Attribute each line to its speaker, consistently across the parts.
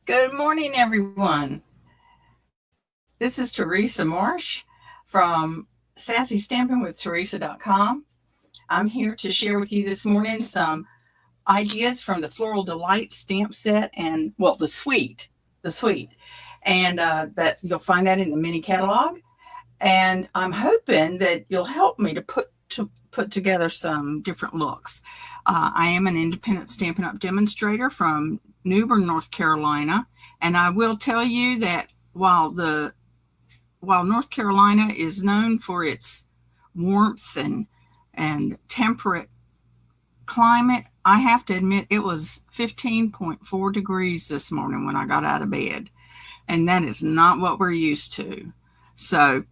Speaker 1: Good morning, everyone. This is Teresa Marsh from sassystampingwiththeresa.com. I'm here to share with you this morning some ideas from the Floral Delight stamp set and, well, the suite. And that you'll find that in the mini catalog. And I'm hoping that you'll help me to put together some different looks. I am an independent Stampin' Up! Demonstrator from New Bern, North Carolina, and I will tell you that while North Carolina is known for its warmth and temperate climate, I have to admit it was 15.4 degrees this morning when I got out of bed, and that is not what we're used to. So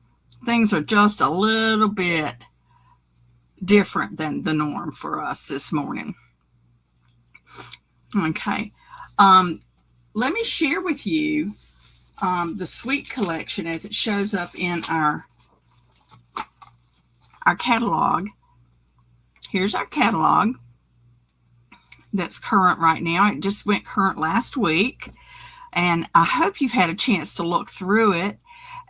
Speaker 1: things are just a little bit different than the norm for us this morning. Okay, let me share with you the suite collection as it shows up in our catalog. Here's our catalog that's current right now. It just went current last week, and I hope you've had a chance to look through it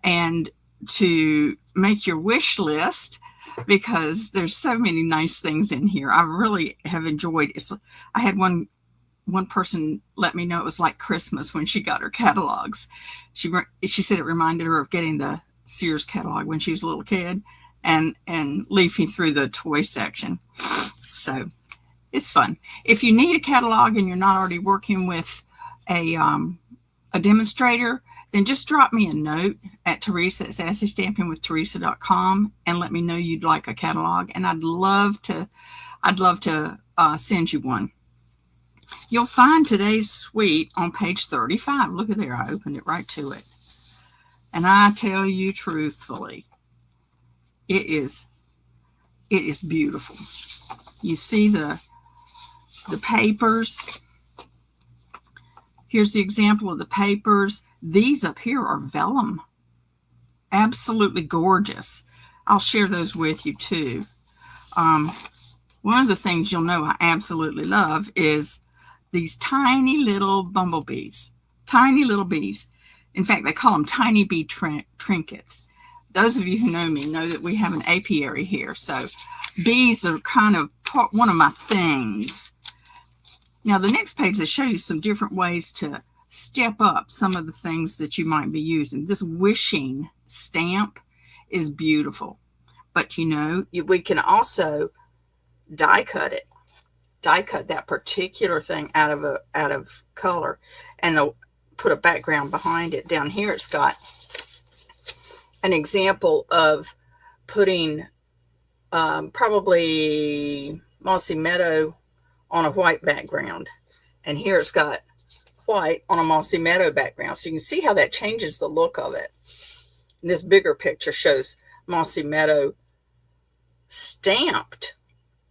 Speaker 1: and to make your wish list, because there's so many nice things in here. I really have enjoyed it. I had one person let me know it was like Christmas when she got her catalogs. She said it reminded her of getting the Sears catalog when she was a little kid and leafing through the toy section. So it's fun. If you need a catalog and you're not already working with a demonstrator, then just drop me a note at Teresa at sassystampingwiththeresa.com and let me know you'd like a catalog, and I'd love to send you one. You'll find today's suite on page 35. Look at there, I opened it right to it. And I tell you truthfully, it is beautiful. You see the papers. Here's the example of the papers. These up here are vellum. Absolutely gorgeous. I'll share those with you too. One of the things you'll know I absolutely love is these tiny little bumblebees. Tiny little bees. In fact, they call them tiny bee trinkets. Those of you who know me know that we have an apiary here. So bees are kind of one of my things. Now, the next page, they show you some different ways to step up some of the things that you might be using. This wishing stamp is beautiful. But, you know, we can also die cut it. Die cut that particular thing out of color, and they'll put a background behind it. Down here, it's got an example of putting probably mossy meadow on a white background, and here it's got white on a mossy meadow background, so you can see how that changes the look of it. And this bigger picture shows mossy meadow stamped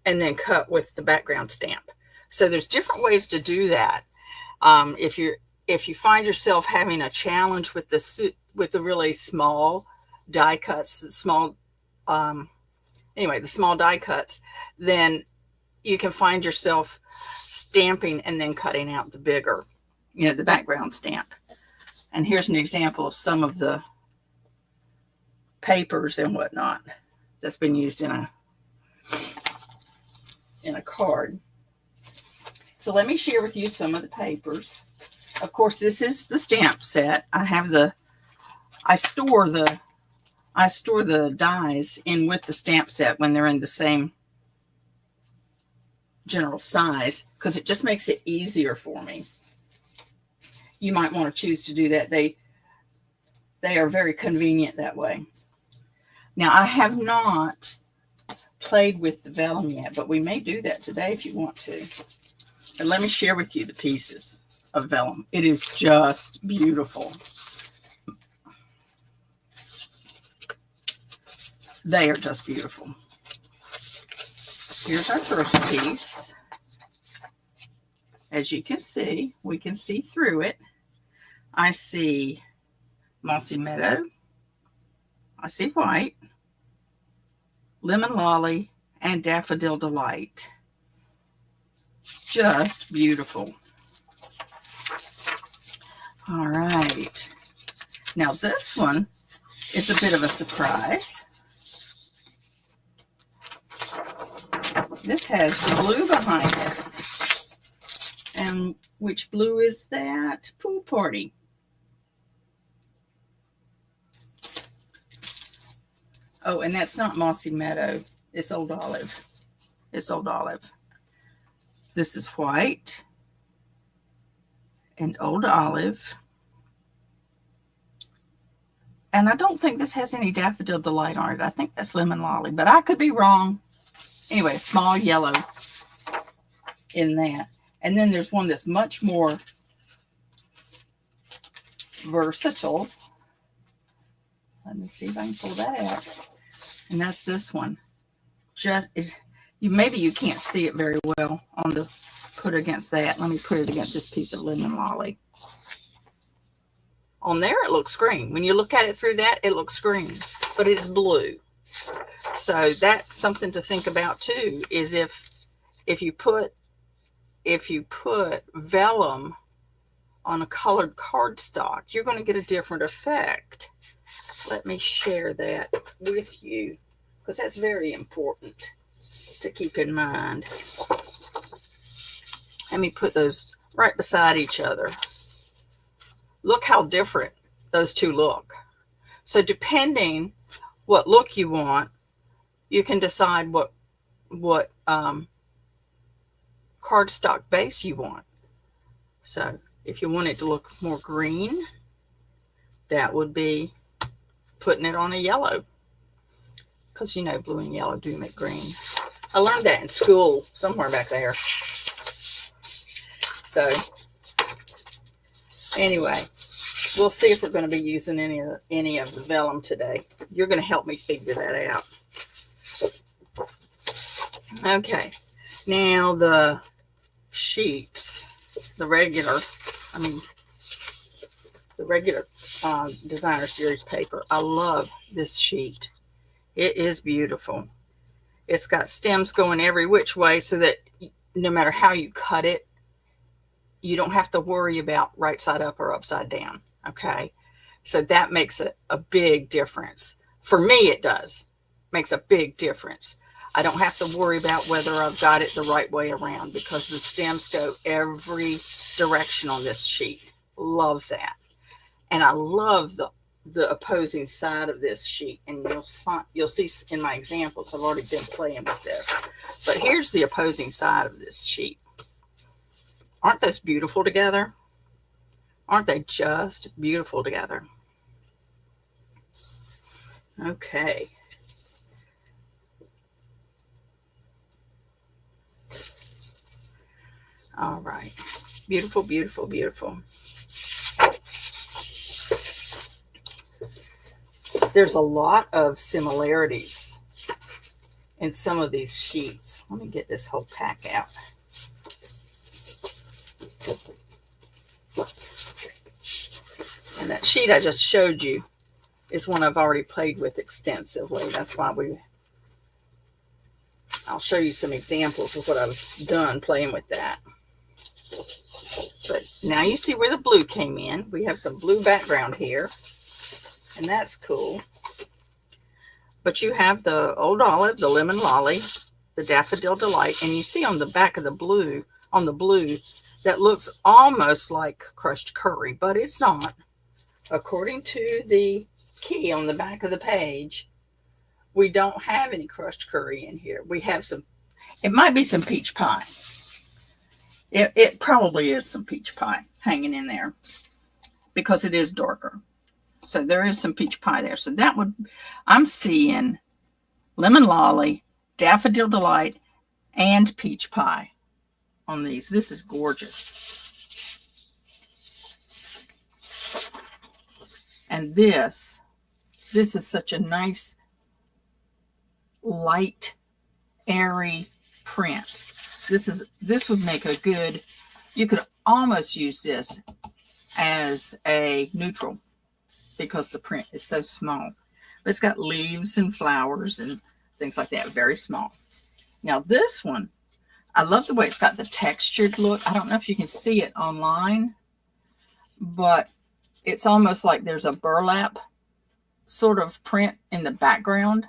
Speaker 1: and then cut with the background stamp. So there's different ways to do that. If you find yourself having a challenge with the really small die cuts, the small die cuts, then you can find yourself stamping and then cutting out the bigger, the background stamp. And here's an example of some of the papers and whatnot that's been used in a card. So let me share with you some of the papers. Of course, this is the stamp set. I store the dies in with the stamp set when they're in the same general size, because it just makes it easier for me. You might want to choose to do that. They are very convenient that way. Now, I have not played with the vellum yet, but we may do that today if you want to. And let me share with you the pieces of vellum. It is just beautiful. They are just beautiful. Here's our first piece. As you can see, we can see through it. I see mossy meadow. I see white, lemon lolly, and daffodil delight. Just beautiful. All right. Now this one is a bit of a surprise. This has blue behind it. And which blue is that? Pool Party. Oh, and that's not Mossy Meadow. It's Old Olive. It's Old Olive. This is white and Old Olive. And I don't think this has any Daffodil Delight on it. I think that's Lemon Lolly, but I could be wrong. Anyway, small yellow in that. And then there's one that's much more versatile. Let me see if I can pull that out. And that's this one. Maybe you can't see it very well on the put against that. Let me put it against this piece of Lemon Lolly. On there, it looks green. When you look at it through that, it looks green, but it's blue. So that's something to think about too. Is if you put vellum on a colored cardstock, you're going to get a different effect. Let me share that with you because that's very important to keep in mind. Let me put those right beside each other. Look how different those two look. So depending what look you want, you can decide what cardstock base you want. So if you want it to look more green, that would be putting it on a yellow, because you know blue and yellow do make green. I learned that in school somewhere back there. So anyway, we'll see if we're going to be using any of the vellum today. You're going to help me figure that out. Okay, now the sheets, the regular designer series paper. I love this sheet. It is beautiful. It's got stems going every which way so that no matter how you cut it, you don't have to worry about right side up or upside down. Okay, so that makes a big difference. For me, it does. Makes a big difference. I don't have to worry about whether I've got it the right way around because the stems go every direction on this sheet. Love that. And I love the opposing side of this sheet. And you'll see in my examples, I've already been playing with this. But here's the opposing side of this sheet. Aren't those beautiful together? Aren't they just beautiful together? Okay. All right. Beautiful, beautiful, beautiful. There's a lot of similarities in some of these sheets. Let me get this whole pack out. And that sheet I just showed you is one I've already played with extensively. That's why I'll show you some examples of what I've done playing with that. But now you see where the blue came in. We have some blue background here, and that's cool. But you have the Old Olive, the Lemon Lolly, the Daffodil Delight, and you see on the back of the blue, that looks almost like crushed curry, but it's not. According to the key on the back of the page, we don't have any crushed curry in here. We have some, it might be some peach pie. It probably is some peach pie hanging in there because it is darker. So there is some peach pie there. So I'm seeing Lemon Lolly, Daffodil Delight, and peach pie on these. This is gorgeous. And this is such a nice, light, airy print. This would make a good, you could almost use this as a neutral because the print is so small. But it's got leaves and flowers and things like that, very small. Now this one, I love the way it's got the textured look. I don't know if you can see it online, but it's almost like there's a burlap sort of print in the background.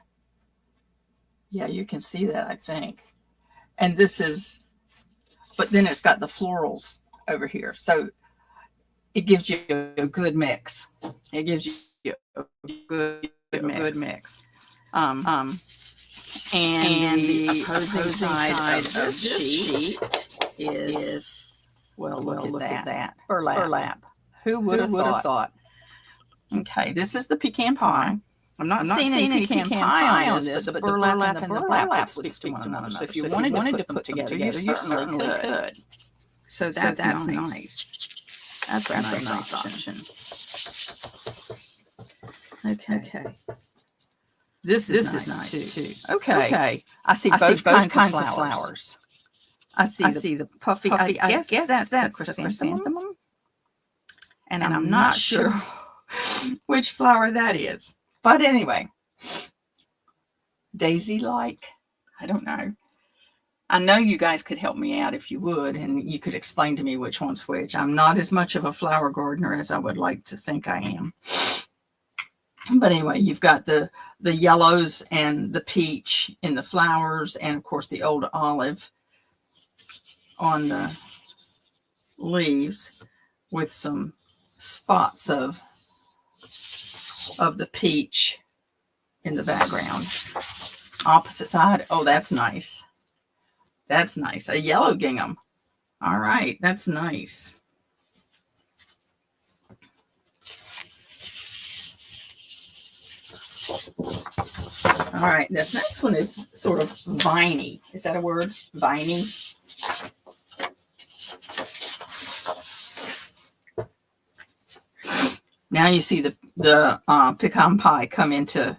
Speaker 1: Yeah, you can see that, I think. And this is, but then it's got the florals over here. So it gives you a good mix. It gives you a good mix. And the opposing side of this sheet is, well, look at that. Burlap. Who would have thought? Okay, this is the pecan pie. I'm not seeing any pecan pie on this, but the burlap and the burlap would speak to one another. So if you wanted to put them together, you certainly could. So that's nice. That's a nice option. Okay. This is nice too. Okay. I see both kinds of flowers. I see the puffy. I guess that's a chrysanthemum. And I'm not sure which flower that is. But anyway, daisy-like. I don't know. I know you guys could help me out if you would, and you could explain to me which one's which. I'm not as much of a flower gardener as I would like to think I am. But anyway, you've got the yellows and the peach in the flowers, and of course the old olive on the leaves with some spots of the peach in the background. Opposite side. Oh, that's nice. That's nice. A yellow gingham. All right, that's nice. All right, this next one is sort of viney. Is that a word? Viney. Now you see the pecan pie come into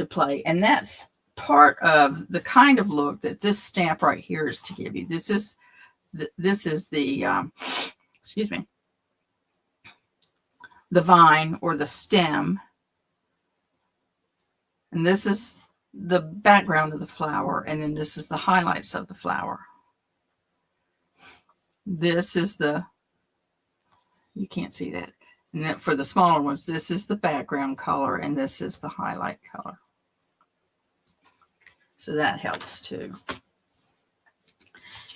Speaker 1: play, and that's part of the kind of look that this stamp right here is to give you. This is the excuse me, the vine or the stem, and this is the background of the flower, and then this is the highlights of the flower. This is the, you can't see that. And then for the smaller ones, this is the background color, and this is the highlight color. So that helps too.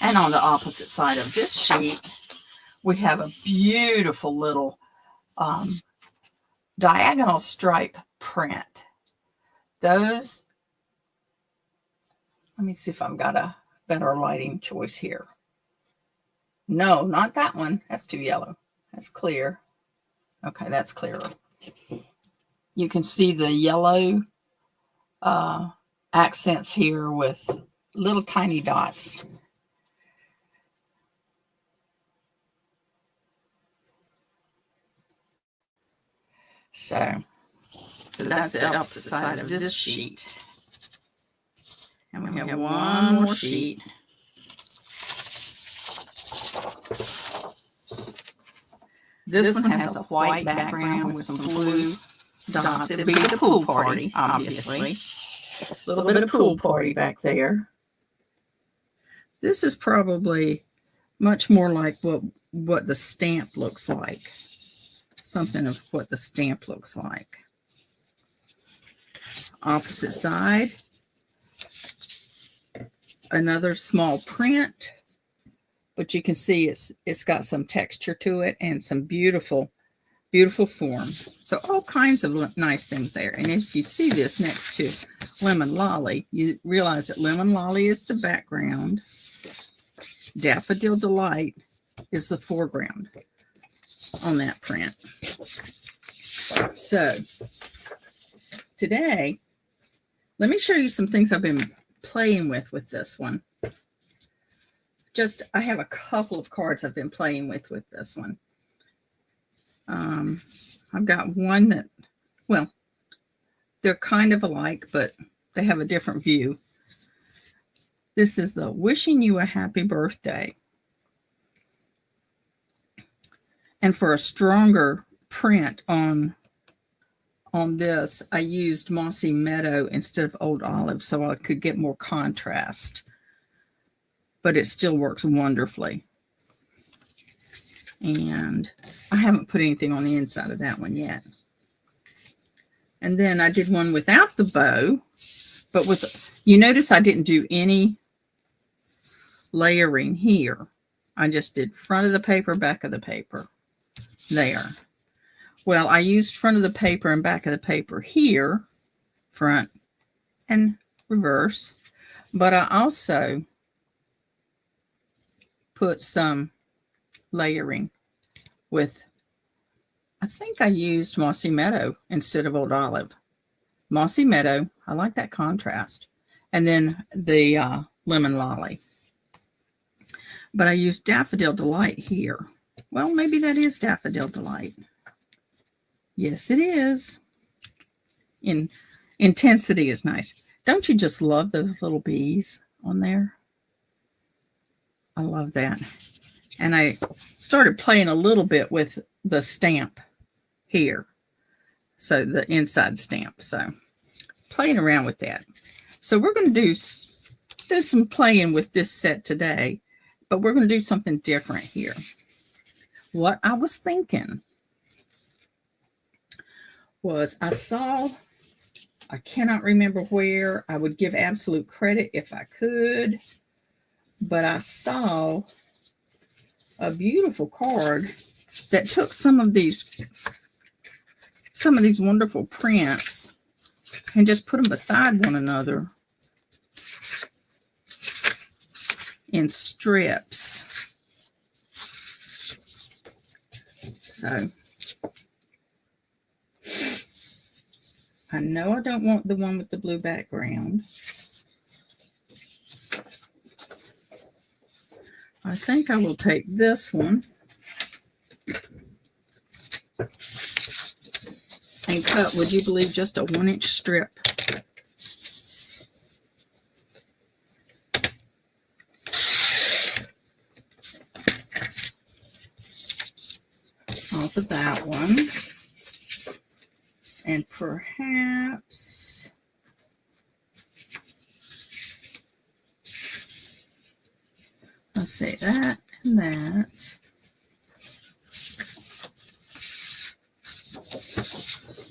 Speaker 1: And on the opposite side of this sheet, we have a beautiful little diagonal stripe print. Those, let me see if I've got a better lighting choice here. No, not that one. That's too yellow. That's clear. Okay, that's clearer. You can see the yellow accents here with little tiny dots. So that's the opposite side of this sheet. And we have one more sheet. This one has a white background with some blue dots. It'll be the pool party, obviously. A little bit of pool party back there. This is probably much more like what the stamp looks like. Something of what the stamp looks like. Opposite side. Another small print. But you can see it's got some texture to it and some beautiful, beautiful form. So all kinds of nice things there. And if you see this next to Lemon Lolly, you realize that Lemon Lolly is the background. Daffodil Delight is the foreground on that print. So today, let me show you some things I've been playing with this one. I have a couple of cards I've been playing with this one. I've got one that, well, they're kind of alike, but they have a different view. This is the Wishing You a Happy Birthday. And for a stronger print on this, I used Mossy Meadow instead of Old Olive so I could get more contrast. But it still works wonderfully. And I haven't put anything on the inside of that one yet. And then I did one without the bow, but with, you notice I didn't do any layering here. I just did front of the paper, back of the paper there. Well, I used front of the paper and back of the paper here, front and reverse, but I also put some layering with, I think I used Mossy Meadow instead of Old Olive. Mossy Meadow, I like that contrast. And then the Lemon Lolly. But I used Daffodil Delight here. Well, maybe that is Daffodil Delight. Yes, it is. Intensity is nice. Don't you just love those little bees on there? I love that. And I started playing a little bit with the stamp here. So the inside stamp. So playing around with that. So we're going to do some playing with this set today. But we're going to do something different here. What I was thinking was I cannot remember where, I would give absolute credit if I could, but I saw a beautiful card that took some of these wonderful prints and just put them beside one another in strips. So I know I don't want the one with the blue background. I think I will take this one and cut, would you believe, just a 1-inch strip. Off of that one. And perhaps let's see, that and that.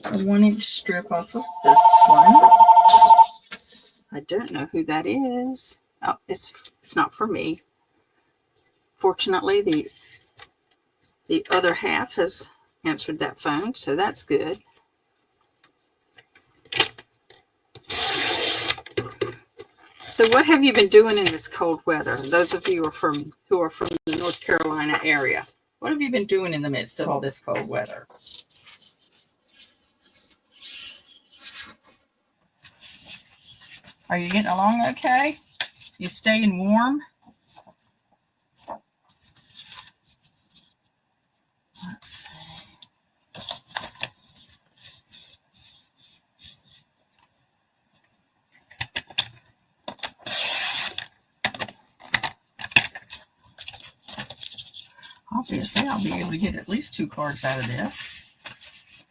Speaker 1: A 1-inch strip off of this one. I don't know who that is. Oh, it's not for me. Fortunately, the other half has answered that phone, so that's good. So what have you been doing in this cold weather? Those of you who are from the North Carolina area, what have you been doing in the midst of all this cold weather? Are you getting along okay? You staying warm? Let's see. Obviously, I'll be able to get at least 2 cards out of this.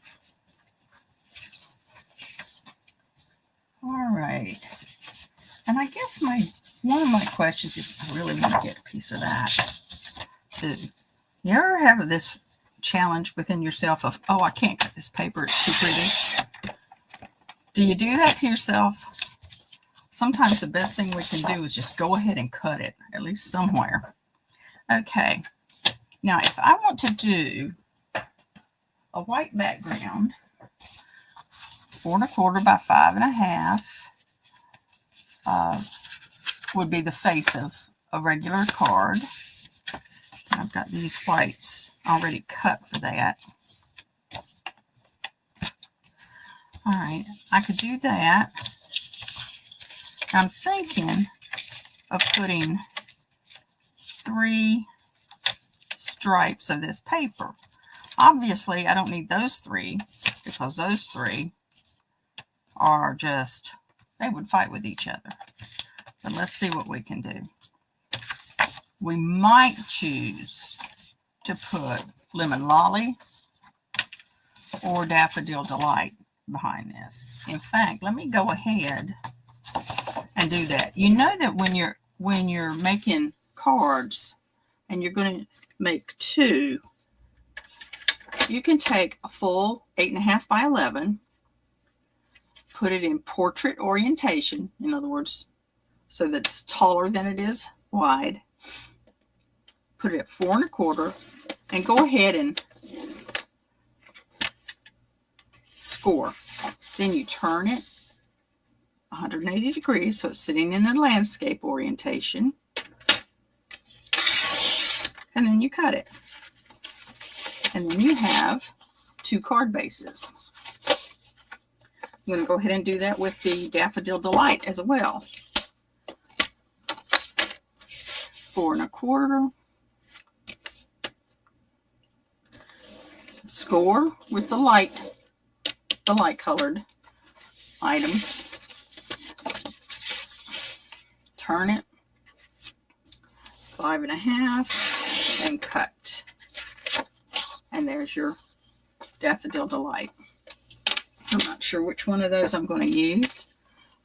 Speaker 1: All right. And I guess one of my questions is, I really want to get a piece of that too. You ever have this challenge within yourself of, oh, I can't cut this paper, it's too pretty? Do you do that to yourself? Sometimes the best thing we can do is just go ahead and cut it, at least somewhere. Okay. Now, if I want to do a white background, 4 1/4 by 5 1/2 would be the face of a regular card. I've got these whites already cut for that. All right, I could do that. I'm thinking of putting 3 stripes of this paper. Obviously, I don't need those 3 because those 3 are just, they would fight with each other. But let's see what we can do. We might choose to put Lemon Lolly or Daffodil Delight behind this. In fact, let me go ahead and do that. You know that when you're making cards and you're going to make 2, You can take a full 8.5 by 11, put it in portrait orientation, in other words, so that it's taller than it is wide. Put it at 4 1/4 and go ahead and score. Then you turn it 180 degrees so it's sitting in the landscape orientation. And then you cut it. And then you have 2 card bases. I'm going to go ahead and do that with the Daffodil Delight as well. 4 1/4. Score with the light colored item. Turn it 5 1/2 and cut. And there's your Daffodil Delight. I'm not sure which one of those I'm going to use,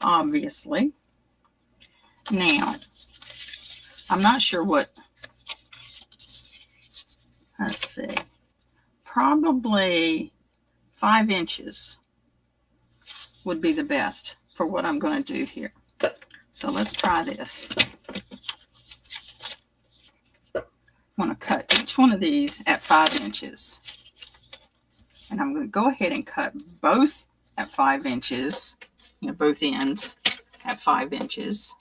Speaker 1: obviously. Now, I'm not sure what, let's see, probably 5 inches would be the best for what I'm going to do here. So let's try this. I'm going to cut each one of these at 5 inches. And I'm going to go ahead and cut both at 5 inches, both ends at 5 inches,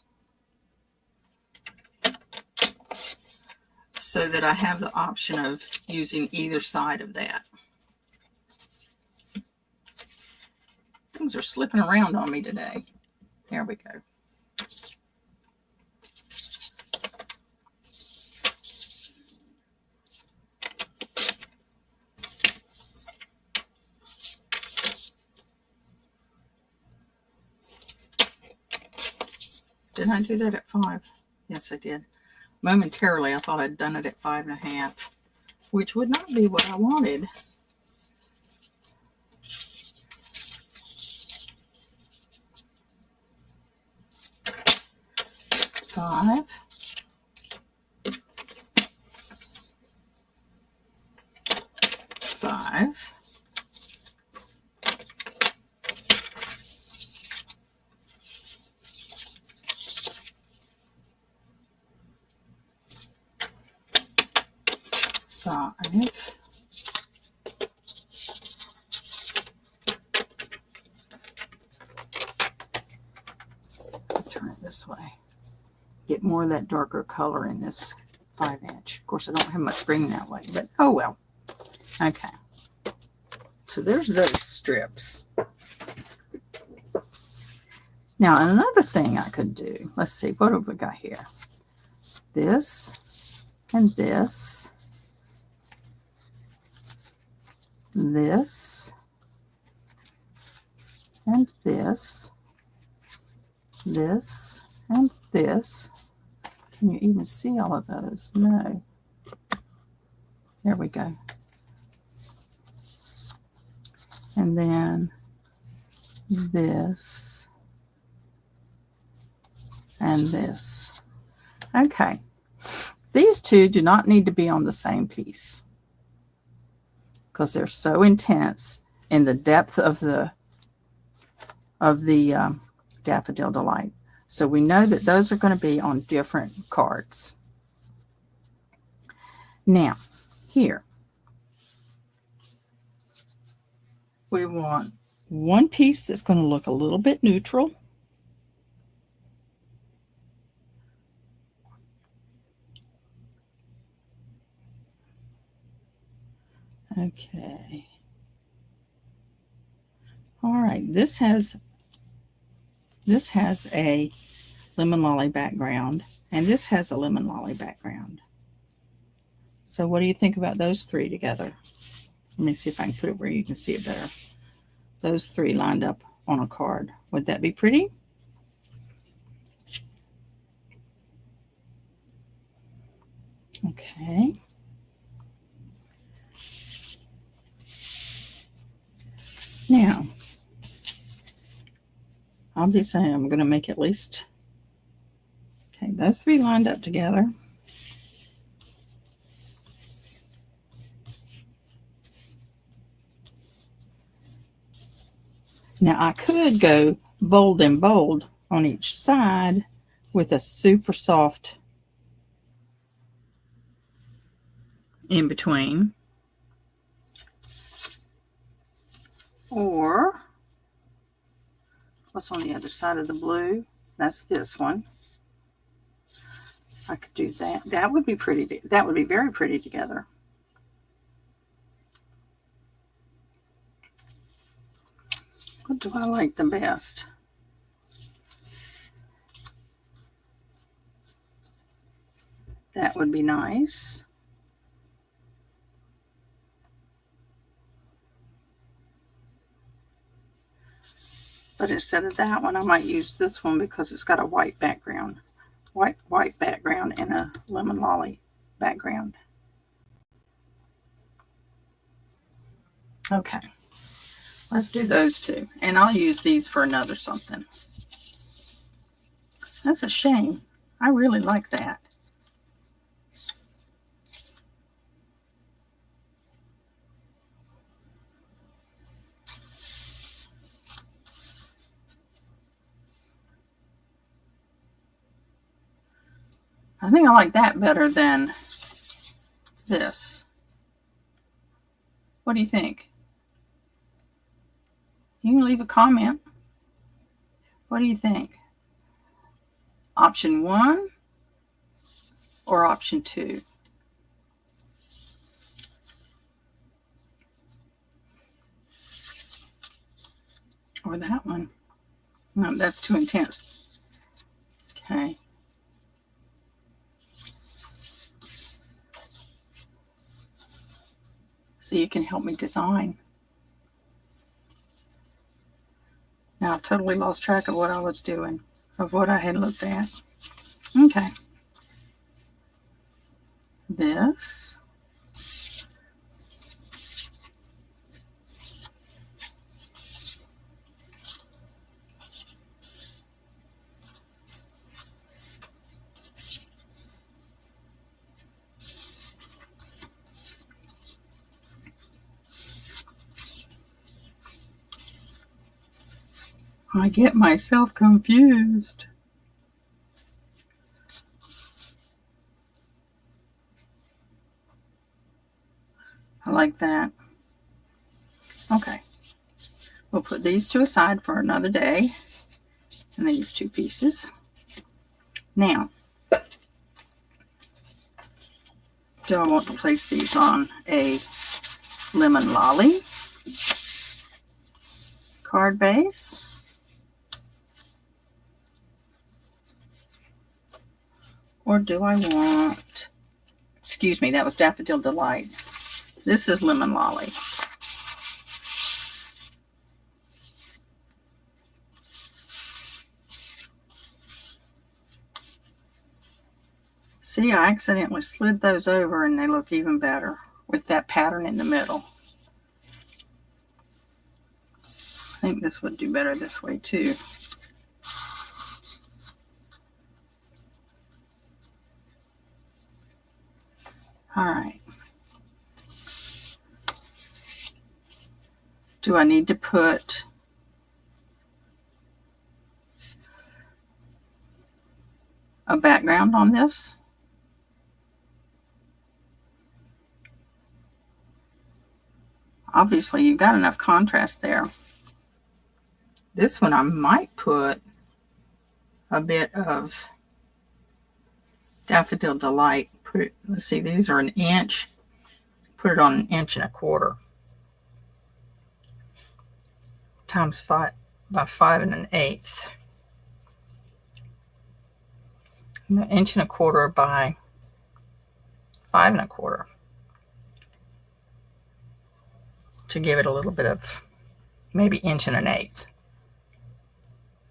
Speaker 1: so that I have the option of using either side of that. Things are slipping around on me today. There we go. Did I do that at 5? Yes, I did. Momentarily, I thought I'd done it at 5 1/2, which would not be what I wanted. 5. 5. 5. Turn it this way. Get more of that darker color in this 5 inch. Of course, I don't have much green that way, but oh well. Okay. So there's those strips. Now, another thing I could do, let's see, what have we got here? This and this. This and this. This and this. Can you even see all of those? No. There we go. And then this and this. Okay. These two do not need to be on the same piece because they're so intense in the depth of the Daffodil Delight. So we know that those are going to be on different cards. Now, here, we want one piece that's going to look a little bit neutral. Okay. All right, this has a lemon lolly background, and this has a lemon lolly background. So what do you think about those three together? Let me see if I can put it where you can see it better. Those three lined up on a card. Would that be pretty? Okay. Now, obviously I'm going to make at least, okay, those three lined up together. Now I could go bold and bold on each side with a super soft in between, or what's on the other side of the blue? That's this one. I could do that. That would be pretty. That would be very pretty together. What do I like the best? That would be nice. But instead of that one, I might use this one because it's got a white background. White background and a lemon lolly background. Okay, let's do those two. And I'll use these for another something. That's a shame. I really like that. I think I like that better than this. What do you think? You can leave a comment. What do you think? Option 1 or option 2? Or that one? No, that's too intense. Okay. So you can help me design. Now I've totally lost track of what I was doing, of what I had looked at. Okay. This. I get myself confused. I like that. Okay. We'll put these two aside for another day. And these two pieces. Now, do I want to place these on a lemon lolly card base? Or do I want, excuse me, that was Daffodil Delight. This is Lemon Lolly. See, I accidentally slid those over and they look even better with that pattern in the middle. I think this would do better this way too. All right. Do I need to put a background on this? Obviously, you've got enough contrast there. This one I might put a bit of Daffodil Delight. Put it, let's see, these are 1 inch. Put it on 1.25 inches. Times 5 by 5 1/8. 1.25 inches by 5 1/4. To give it a little bit of maybe 1 1/8 inches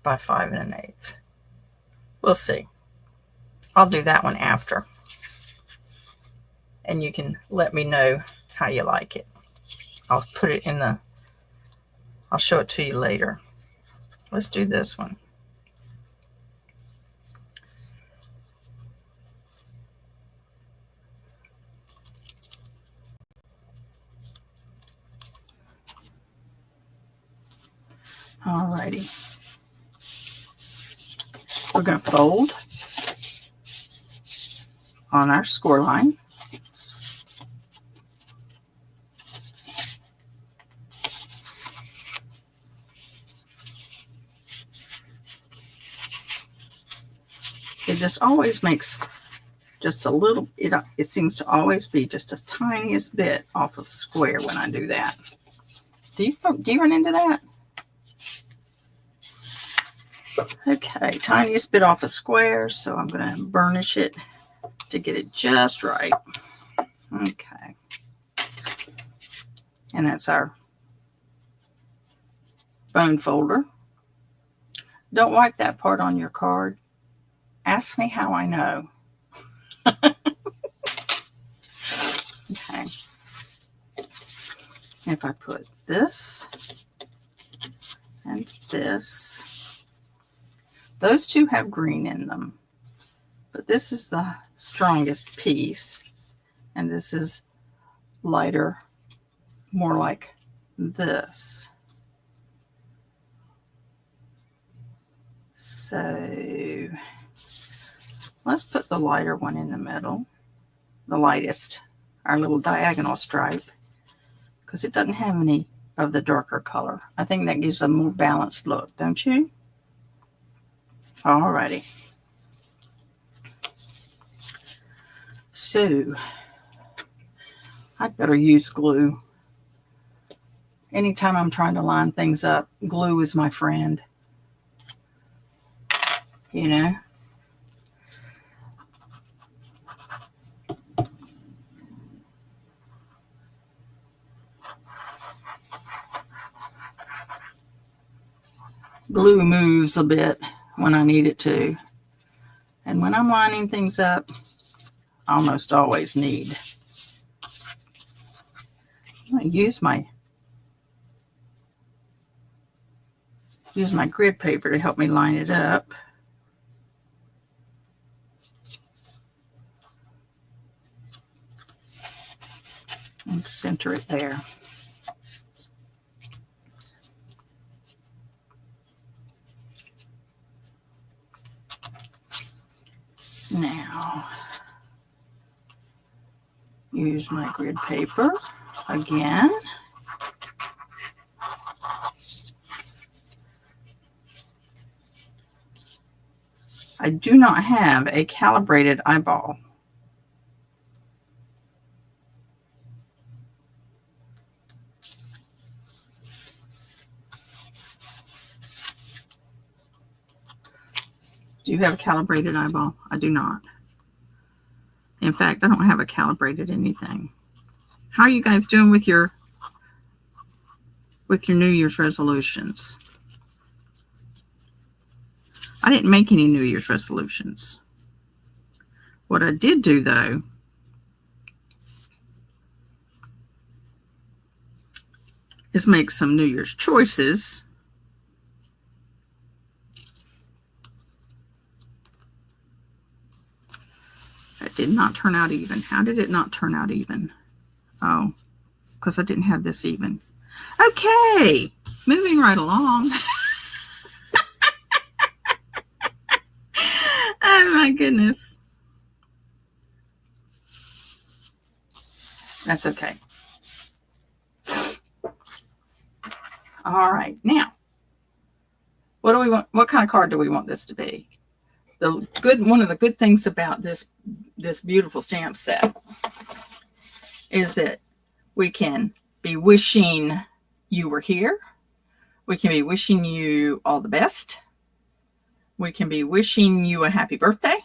Speaker 1: by 5 1/8. We'll see. I'll do that one after. And you can let me know how you like it. I'll put it in the, I'll show it to you later. Let's do this one. Alrighty. We're going to fold on our score line. It just always makes just a little, it seems to always be just a tiniest bit off of square when I do that. Do you run into that? Okay, tiniest bit off a square, so I'm going to burnish it to get it just right. Okay. And that's our bone folder. Don't wipe that part on your card. Ask me how I know. Okay. If I put this and this, those two have green in them, but this is the strongest piece, and this is lighter, more like this. So let's put the lighter one in the middle, the lightest, our little diagonal stripe, because it doesn't have any of the darker color. I think that gives a more balanced look, don't you? Alrighty. So I'd better use glue. Anytime I'm trying to line things up, glue is my friend. You know? Glue moves a bit when I need it to. And when I'm lining things up, I almost always need. I'm going to use my grid paper to help me line it up. And center it there. Now, use my grid paper again. I do not have a calibrated eyeball. Do you have a calibrated eyeball? I do not. In fact, I don't have a calibrated anything. How are you guys doing with your New Year's resolutions? I didn't make any New Year's resolutions. What I did do, though, is make some New Year's choices. That did not turn out even. How did it not turn out even? Oh, because I didn't have this even. Okay, moving right along. Oh my goodness. That's okay. All right, now, what do we want? What kind of card do we want this to be? One of the good things about this beautiful stamp set is that we can be wishing you were here. We can be wishing you all the best. We can be wishing you a happy birthday.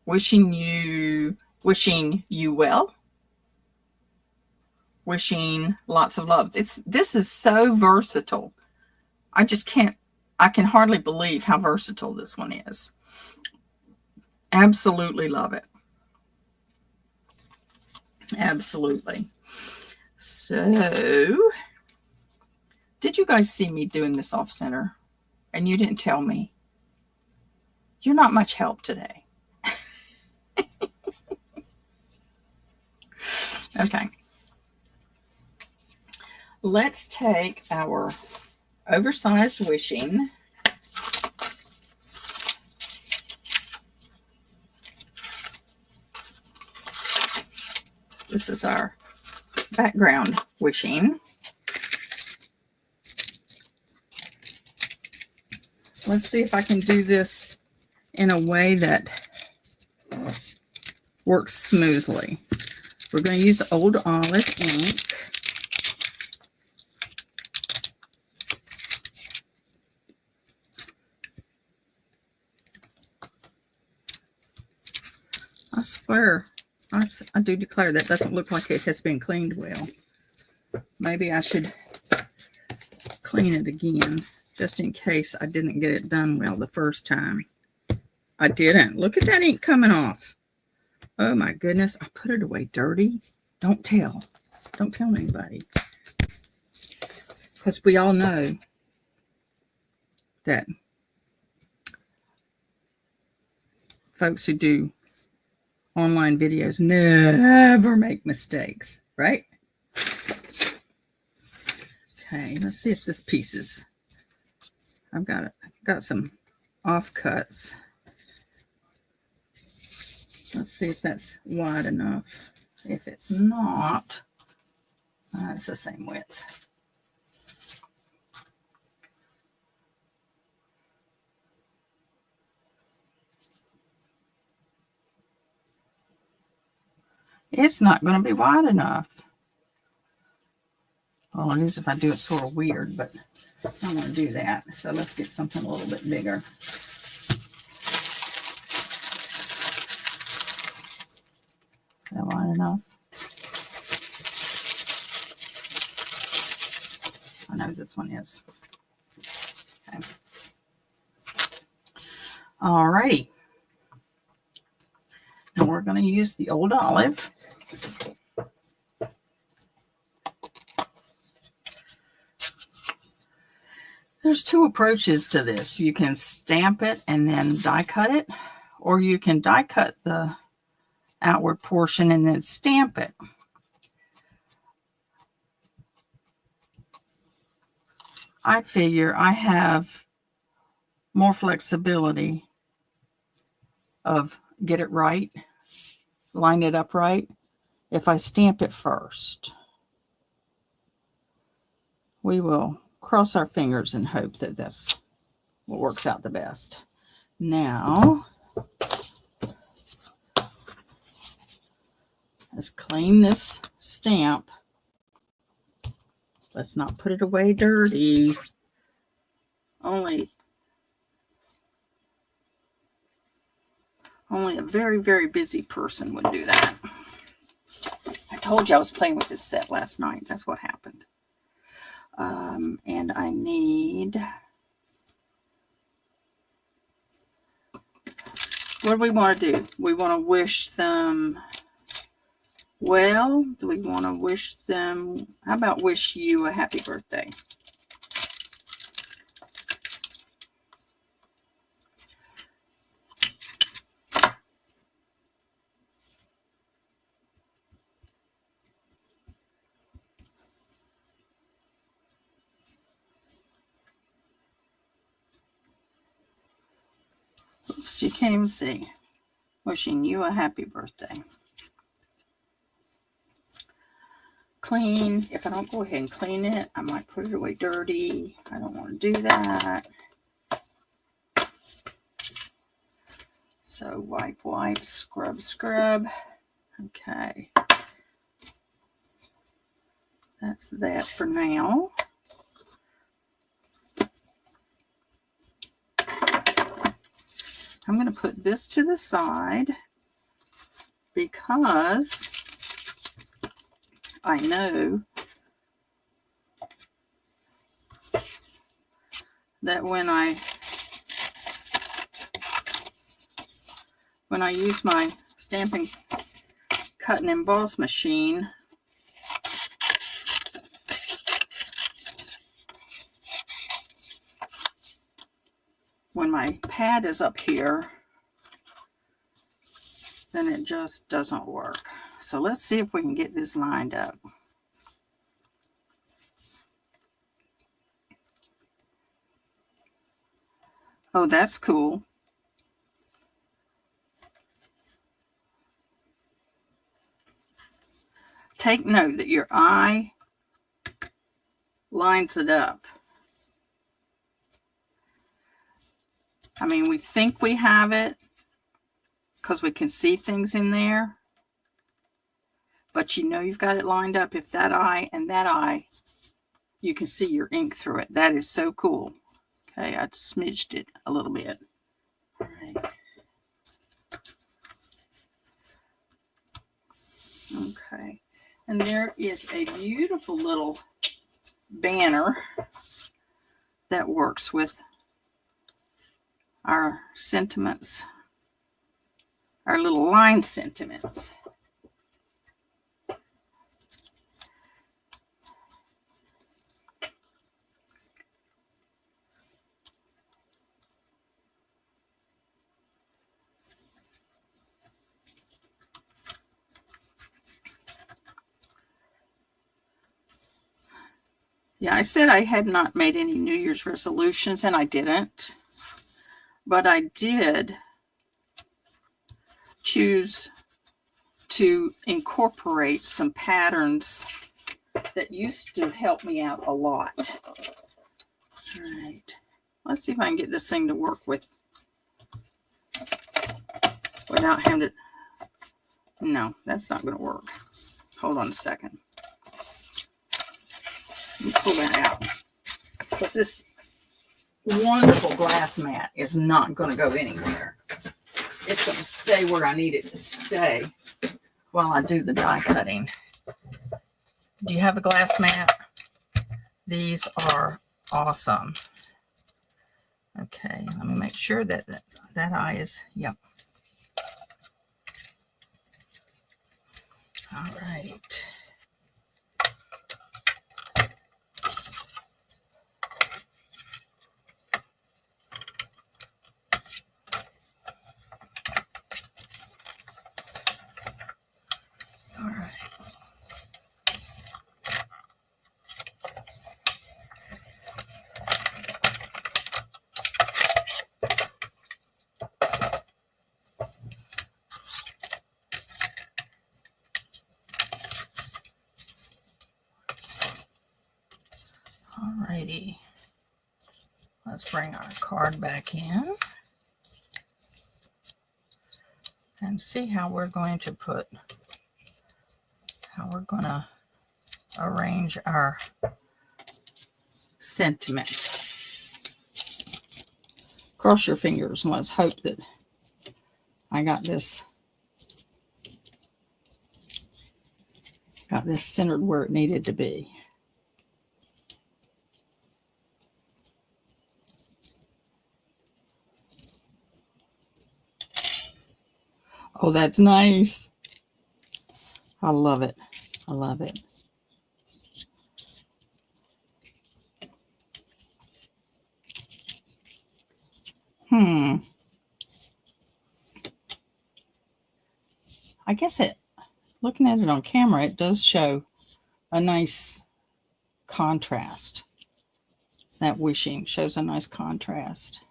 Speaker 1: Wishing you well. Wishing lots of love. This is so versatile. I can hardly believe how versatile this one is. Absolutely love it. Absolutely. So, did you guys see me doing this off center? And you didn't tell me? You're not much help today. Okay. Let's take our oversized wishing. This is our background wishing. Let's see if I can do this in a way that works smoothly. We're going to use Old Olive ink. I swear, I do declare that doesn't look like it has been cleaned well. Maybe I should clean it again, just in case I didn't get it done well the first time. I didn't. Look at that ink coming off. Oh my goodness, I put it away dirty. Don't tell. Don't tell anybody. Because we all know that folks who do online videos never make mistakes, right? Okay, let's see if this piece is, I've got some offcuts. Let's see if that's wide enough. If it's not, it's the same width. It's not going to be wide enough. Well, it is if I do it sort of weird, but I don't want to do that. So let's get something a little bit bigger. Is that wide enough? I know this one is. Okay. Alrighty. Now we're going to use the Old Olive. There's two approaches to this. You can stamp it and then die cut it, or you can die cut the outward portion and then stamp it. I figure I have more flexibility of get it right, line it up right, if I stamp it first. We will cross our fingers and hope that that's what works out the best. Now, let's clean this stamp. Let's not put it away dirty. Only a very, very busy person would do that. I told you I was playing with this set last night. That's what happened. And I need, what do we want to do? We want to wish them well. Do we want to wish them, how about wish you a happy birthday? Oops, you can't even see. Wishing you a happy birthday. Clean. If I don't go ahead and clean it, I might put it away dirty. I don't want to do that. So wipe, wipe, scrub, scrub. Okay. That's that for now. I'm going to put this to the side because I know that when I use my stamping, cut and emboss machine, when my pad is up here, then it just doesn't work. So let's see if we can get this lined up. Oh, that's cool. Take note that your eye lines it up. I mean, we think we have it because we can see things in there, but you know you've got it lined up if that eye and that eye, you can see your ink through it. That is so cool. Okay, I smidged it a little bit. All right. Okay, and there is a beautiful little banner that works with our sentiments, our little line sentiments. Yeah, I said I had not made any New Year's resolutions, and I didn't. But I did choose to incorporate some patterns that used to help me out a lot. All right. Let's see if I can get this thing to work without having to... No, that's not going to work. Hold on a second. Let me pull that out. Because this wonderful glass mat is not going to go anywhere. It's going to stay where I need it to stay while I do the die cutting. Do you have a glass mat? These are awesome. Okay, let me make sure that eye is, yep. All right. All right. Alrighty, let's bring our card back in and see how we're going to arrange our sentiment. Cross your fingers and let's hope that I got this centered where it needed to be. Oh, that's nice. I love it. I love it. I guess looking at it on camera, it does show a nice contrast. That wishing shows a nice contrast.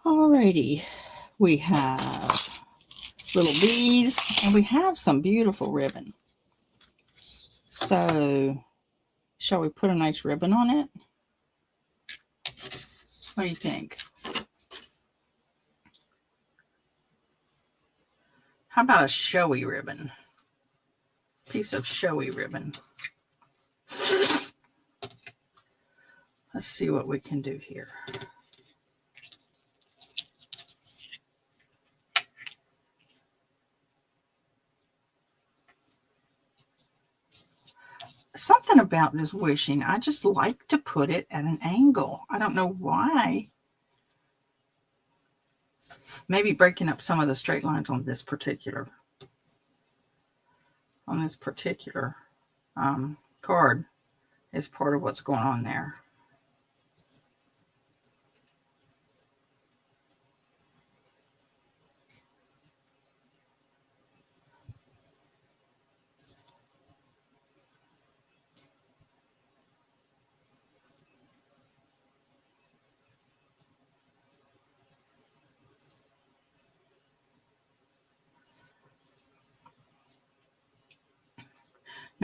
Speaker 1: Alrighty, we have little bees and we have some beautiful ribbon. So, shall we put a nice ribbon on it? What do you think? How about a showy ribbon? Piece of showy ribbon. Let's see what we can do here. Something about this wishing, I just like to put it at an angle. I don't know why. Maybe breaking up some of the straight lines on this particular card is part of what's going on there.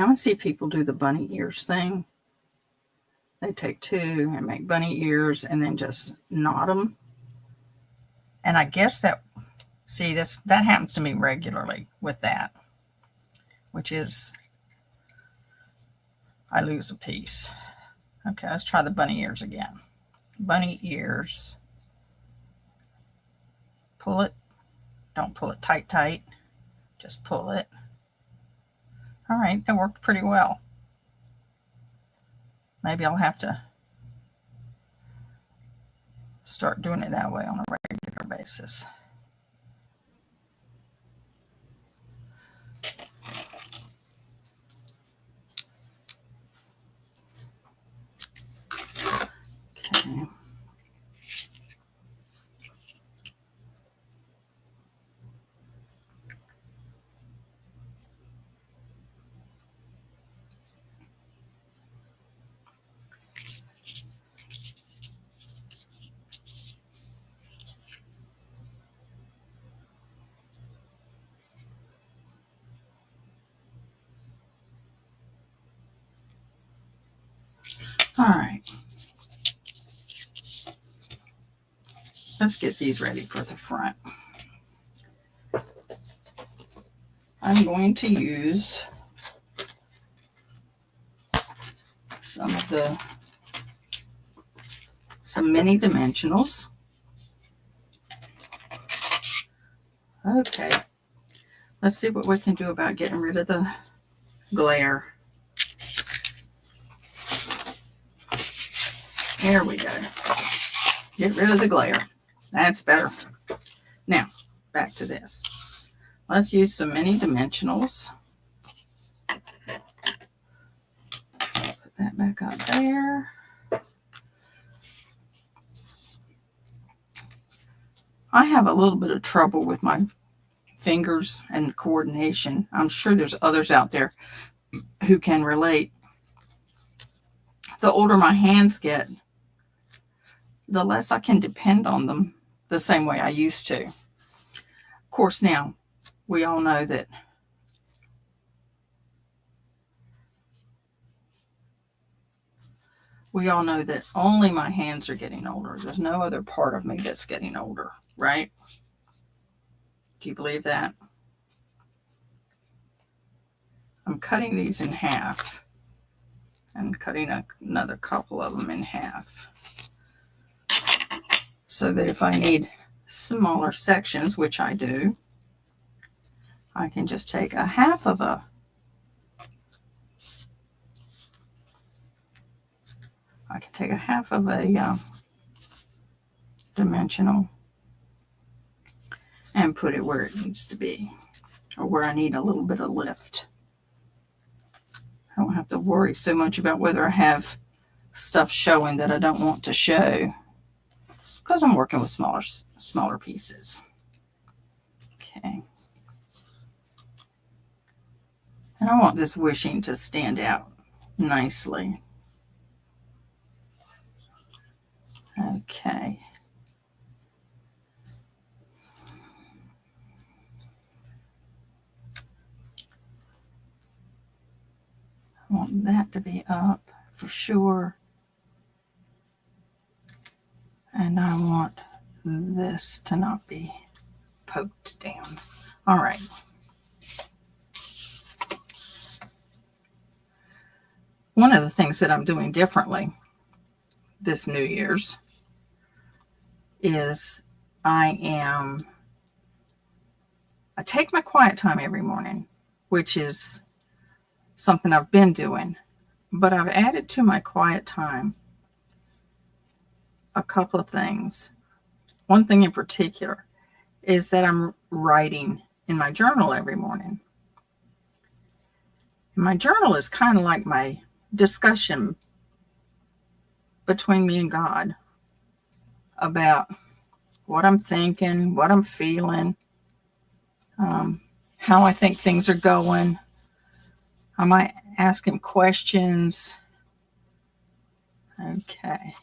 Speaker 1: Now I see people do the bunny ears thing. They take two and make bunny ears and then just knot them. And I guess that, see, that happens to me regularly with that, which is I lose a piece. Okay, let's try the bunny ears again. Bunny ears. Pull it. Don't pull it tight, tight. Just pull it. All right, that worked pretty well. Maybe I'll have to start doing it that way on a regular basis. Okay. All right. Let's get these ready for the front. I'm going to use some mini dimensionals. Okay, let's see what we can do about getting rid of the glare. There we go. Get rid of the glare. That's better. Now, back to this. Let's use some mini dimensionals. Put that back up there. I have a little bit of trouble with my fingers and coordination. I'm sure there's others out there who can relate. The older my hands get, the less I can depend on them the same way I used to. Of course, now we all know that only my hands are getting older. There's no other part of me that's getting older, right? Do you believe that? I'm cutting these in half and cutting another couple of them in half so that if I need smaller sections, which I do, I can just take a half of a dimensional and put it where it needs to be, or where I need a little bit of lift. I don't have to worry so much about whether I have stuff showing that I don't want to show, because I'm working with smaller pieces. Okay. And I want this wishing to stand out nicely. Okay. I want that to be up for sure. And I want this to not be poked down. All right. One of the things that I'm doing differently this New Year's is I take my quiet time every morning, which is something I've been doing, but I've added to my quiet time a couple of things. One thing in particular is that I'm writing in my journal every morning. My journal is kind of like my discussion between me and God about what I'm thinking, what I'm feeling, how I think things are going. I might ask him questions. Okay.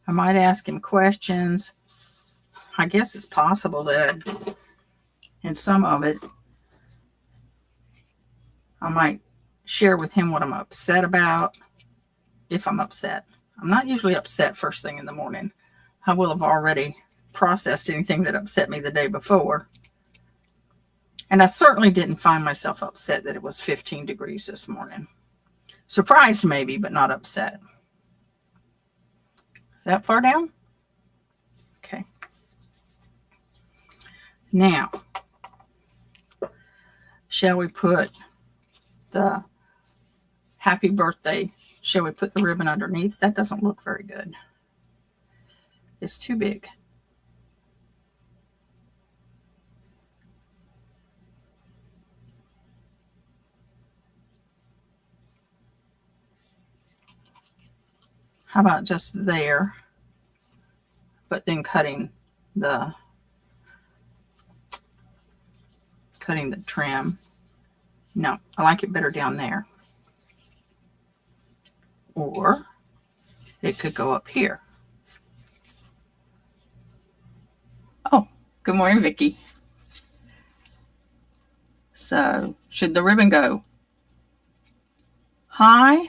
Speaker 1: I might ask him questions. I guess it's possible that in some of it, I might share with him what I'm upset about, if I'm upset. I'm not usually upset first thing in the morning. I will have already processed anything that upset me the day before. And I certainly didn't find myself upset that it was 15 degrees this morning. Surprised maybe, but not upset. That far down? Okay. Now, shall we put the happy birthday, shall we put the ribbon underneath? That doesn't look very good. It's too big. How about just there, but then cutting the trim? No, I like it better down there. Or it could go up here. Oh, good morning, Vicki. So, should the ribbon go high?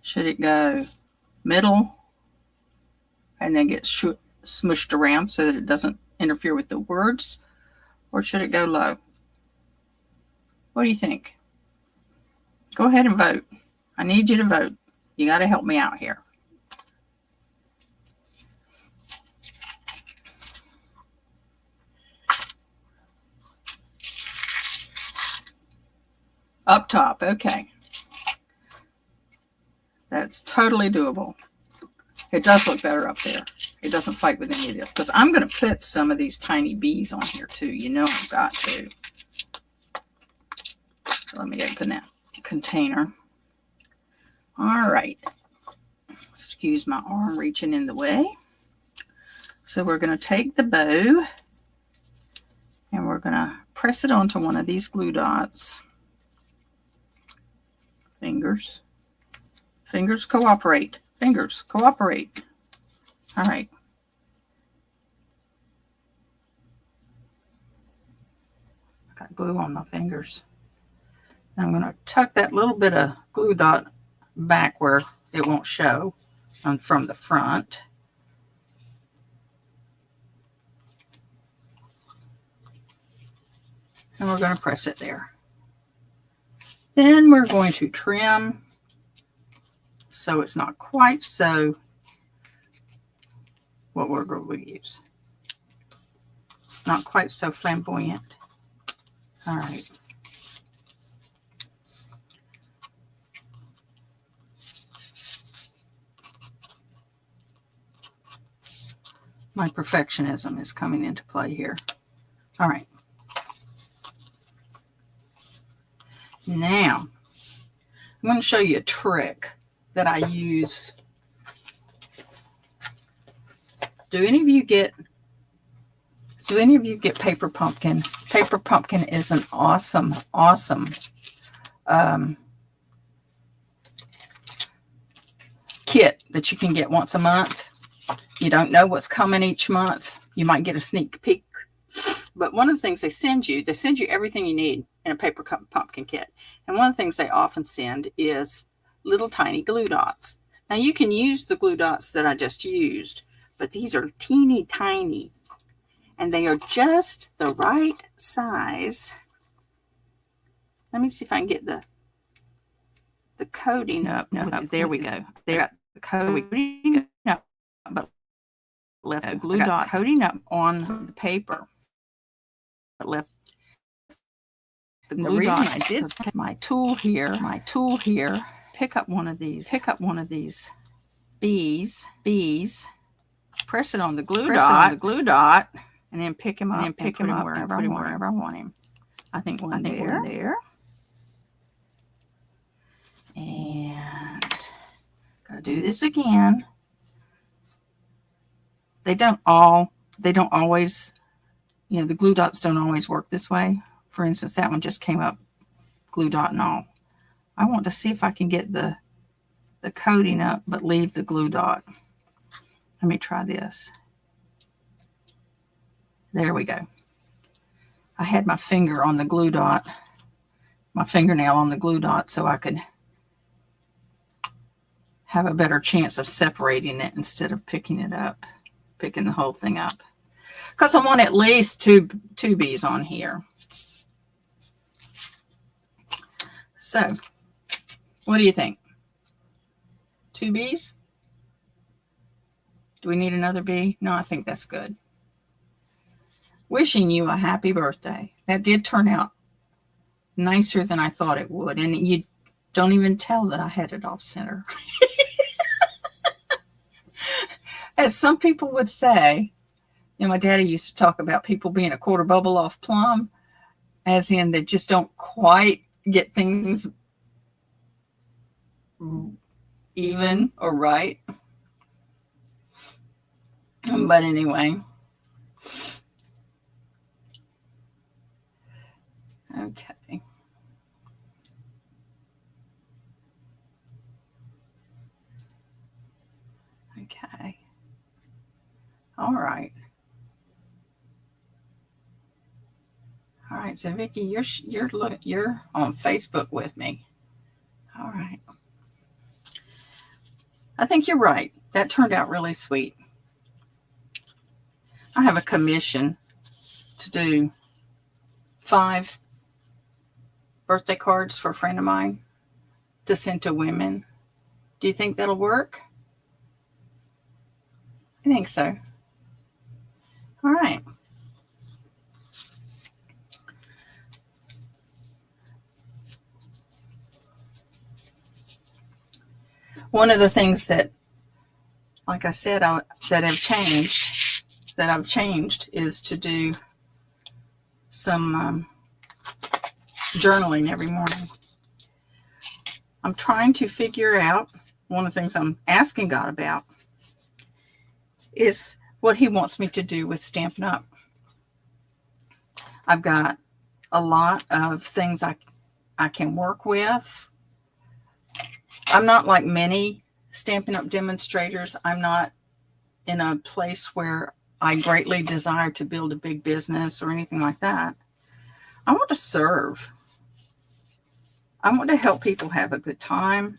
Speaker 1: Should it go middle and then get smushed around so that it doesn't interfere with the words? Or should it go low? What do you think? Go ahead and vote. I need you to vote. You got to help me out here. Up top, okay. That's totally doable. It does look better up there. It doesn't fight with any of this, because I'm going to put some of these tiny bees on here too. You know I've got to. So let me open that container. All right. Excuse my arm reaching in the way. So we're going to take the bow and we're going to press it onto one of these glue dots. Fingers. Fingers cooperate. Fingers cooperate. All right. I got glue on my fingers. I'm going to tuck that little bit of glue dot back where it won't show from the front. And we're going to press it there. Then we're going to trim so it's not quite so, what word will we use? Not quite so flamboyant. All right. My perfectionism is coming into play here. All right. Now, I'm going to show you a trick that I use. Do any of you get paper pumpkin? Paper pumpkin is an awesome kit that you can get once a month. You don't know what's coming each month. You might get a sneak peek. But one of the things they send you everything you need in a paper pumpkin kit. And one of the things they often send is little tiny glue dots. Now you can use the glue dots that I just used, but these are teeny tiny. And they are just the right size. Let me see if I can get the coating up. No, there we go. There, the coating up, but left the glue dot coating up on the paper. But left the glue dot. I did my tool here. Pick up one of these bees. Press it on the glue dot. And then pick him up wherever I want him. I think one there. And gotta do this again. They don't always, the glue dots don't always work this way. For instance, that one just came up glue dot and all. I want to see if I can get the coating up, but leave the glue dot. Let me try this. There we go. I had my finger on the glue dot. my fingernail on the glue dot so I could have a better chance of separating it instead of picking the whole thing up. Because I want at least two bees on here. So, what do you think? 2 bees? Do we need another bee? No, I think that's good. Wishing you a happy birthday. That did turn out nicer than I thought it would. And you don't even tell that I had it off center. As some people would say, my daddy used to talk about people being a quarter bubble off plumb, as in they just don't quite get things even or right. But anyway. Okay. Okay. All right. All right. So Vicki, you're on Facebook with me. All right. I think you're right. That turned out really sweet. I have a commission to do 5 birthday cards for a friend of mine to send to women. Do you think that'll work? I think so. All right. One of the things that, like I said, that I've changed is to do some journaling every morning. I'm trying to figure out, one of the things I'm asking God about is what he wants me to do with Stampin' Up. I've got a lot of things I can work with. I'm not like many Stampin' Up demonstrators. I'm not in a place where I greatly desire to build a big business or anything like that. I want to serve. I want to help people have a good time.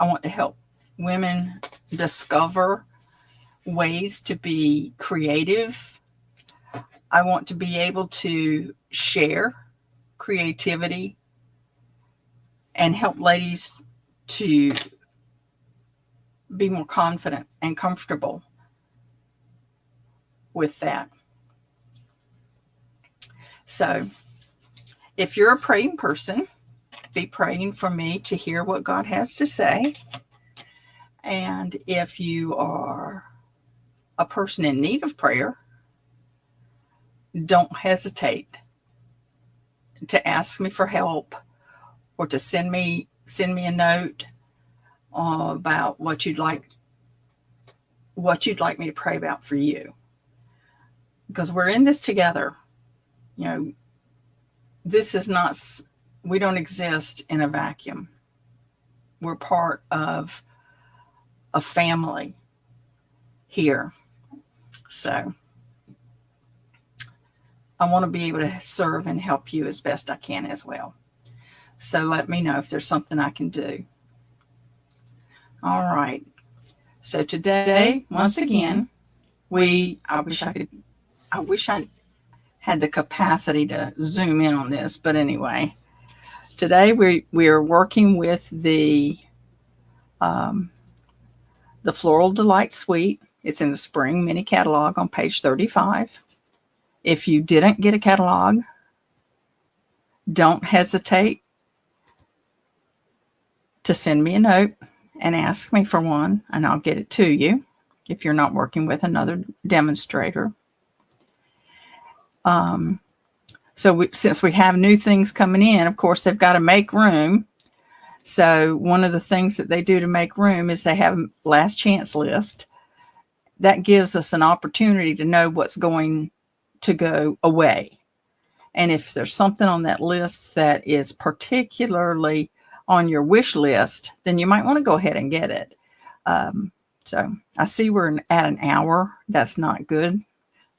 Speaker 1: I want to help women discover ways to be creative. I want to be able to share creativity and help ladies to be more confident and comfortable with that. So if you're a praying person, be praying for me to hear what God has to say. And if you are a person in need of prayer, don't hesitate to ask me for help or to send me a note about what you'd like me to pray about for you. Because we're in this together. This is not, we don't exist in a vacuum. We're part of a family here. So I want to be able to serve and help you as best I can as well. So let me know if there's something I can do. All right. So today, once again, I wish I had the capacity to zoom in on this, but anyway, today we are working with the Floral Delight Suite. It's in the spring mini catalog on page 35. If you didn't get a catalog, don't hesitate to send me a note and ask me for one, and I'll get it to you if you're not working with another demonstrator. Since we have new things coming in, of course, they've got to make room. So one of the things that they do to make room is they have a last chance list. That gives us an opportunity to know what's going to go away. And if there's something on that list that is particularly on your wish list, then you might want to go ahead and get it. So I see we're at an hour. That's not good.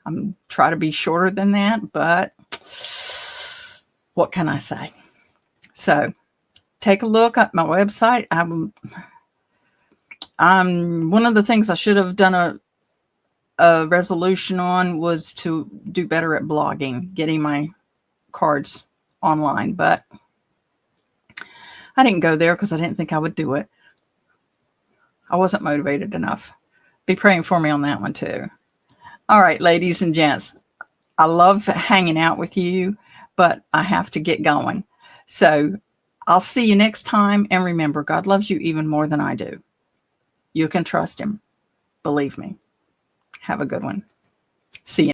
Speaker 1: I'm trying to be shorter than that, but what can I say? So take a look at my website. One of the things I should have done a resolution on was to do better at blogging, getting my cards online, but I didn't go there because I didn't think I would do it. I wasn't motivated enough. Be praying for me on that one too. All right, ladies and gents, I love hanging out with you, but I have to get going. So I'll see you next time. And remember, God loves you even more than I do. You can trust him. Believe me. Have a good one. See you.